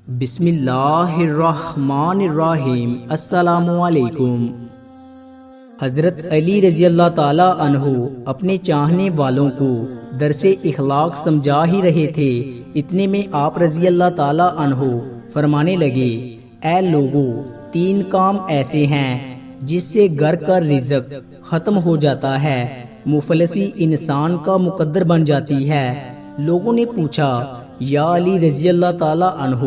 بسم اللہ الرحمن الرحیم۔ السلام علیکم۔ حضرت علی رضی اللہ تعالی عنہ اپنے چاہنے والوں کو درس اخلاق سمجھا ہی رہے تھے، اتنے میں آپ رضی اللہ تعالی عنہ فرمانے لگے، اے لوگو، 3 کام ایسے ہیں جس سے گھر کا رزق ختم ہو جاتا ہے، مفلسی انسان کا مقدر بن جاتی ہے۔ لوگوں نے پوچھا، یا علی رضی اللہ تعالی عنہ،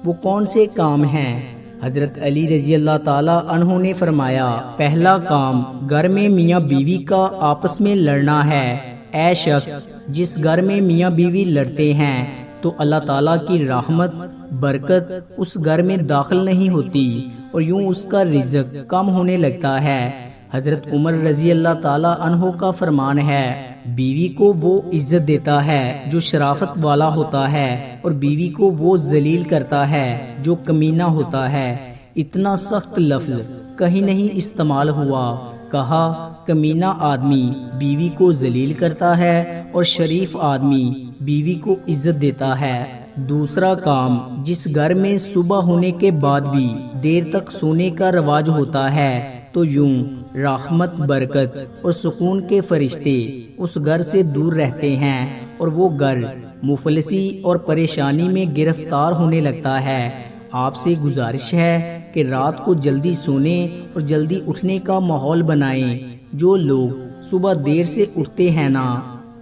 وہ کون سے کام ہیں؟ حضرت علی رضی اللہ تعالی عنہ نے فرمایا، پہلا کام گھر میں میاں بیوی کا آپس میں لڑنا ہے۔ اے شخص، جس گھر میں میاں بیوی لڑتے ہیں تو اللہ تعالیٰ کی رحمت برکت اس گھر میں داخل نہیں ہوتی اور یوں اس کا رزق کم ہونے لگتا ہے۔ حضرت عمر رضی اللہ تعالی عنہ کا فرمان ہے، بیوی کو وہ عزت دیتا ہے جو شرافت والا ہوتا ہے اور بیوی کو وہ ذلیل کرتا ہے جو کمینہ ہوتا ہے۔ اتنا سخت لفظ کہیں نہیں استعمال ہوا، کہا کمینہ آدمی بیوی کو ذلیل کرتا ہے اور شریف آدمی بیوی کو عزت دیتا ہے۔ دوسرا کام، جس گھر میں صبح ہونے کے بعد بھی دیر تک سونے کا رواج ہوتا ہے تو یوں رحمت برکت اور سکون کے فرشتے اس گھر سے دور رہتے ہیں اور وہ گھر مفلسی اور پریشانی میں گرفتار ہونے لگتا ہے۔ آپ سے گزارش ہے کہ رات کو جلدی سونے اور جلدی اٹھنے کا ماحول بنائیں۔ جو لوگ صبح دیر سے اٹھتے ہیں نا،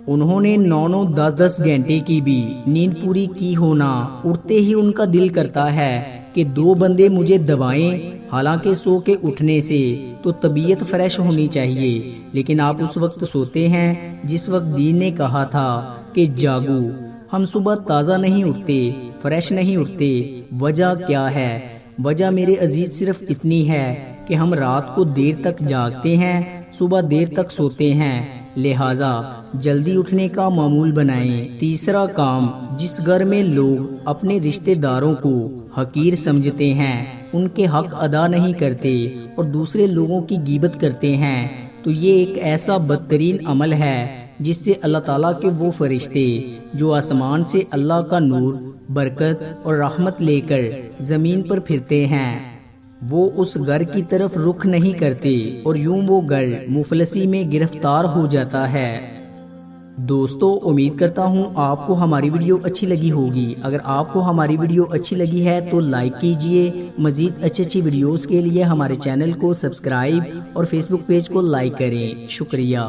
انہوں نے 9 10 گھنٹے کی بھی نیند پوری کی ہونا، اٹھتے ہی ان کا دل کرتا ہے کہ 2 بندے مجھے دبائیں، حالانکہ سو کے اٹھنے سے تو طبیعت فریش ہونی چاہیے، لیکن آپ اس وقت سوتے ہیں جس وقت دین نے کہا تھا کہ جاگو۔ ہم صبح تازہ نہیں اٹھتے، فریش نہیں اٹھتے۔ وجہ کیا ہے؟ وجہ میرے عزیز صرف اتنی ہے کہ ہم رات کو دیر تک جاگتے ہیں، صبح دیر تک سوتے ہیں، لہٰذا جلدی اٹھنے کا معمول بنائیں۔ تیسرا کام، جس گھر میں لوگ اپنے رشتہ داروں کو حقیر سمجھتے ہیں، ان کے حق ادا نہیں کرتے اور دوسرے لوگوں کی غیبت کرتے ہیں، تو یہ ایک ایسا بدترین عمل ہے جس سے اللہ تعالیٰ کے وہ فرشتے جو آسمان سے اللہ کا نور، برکت اور رحمت لے کر زمین پر پھرتے ہیں، وہ اس گھر کی طرف رخ نہیں کرتے اور یوں وہ گھر مفلسی میں گرفتار ہو جاتا ہے۔ دوستو، امید کرتا ہوں آپ کو ہماری ویڈیو اچھی لگی ہوگی۔ اگر آپ کو ہماری ویڈیو اچھی لگی ہے تو لائک کیجئے۔ مزید اچھی ویڈیوز کے لیے ہمارے چینل کو سبسکرائب اور فیس بک پیج کو لائک کریں۔ شکریہ۔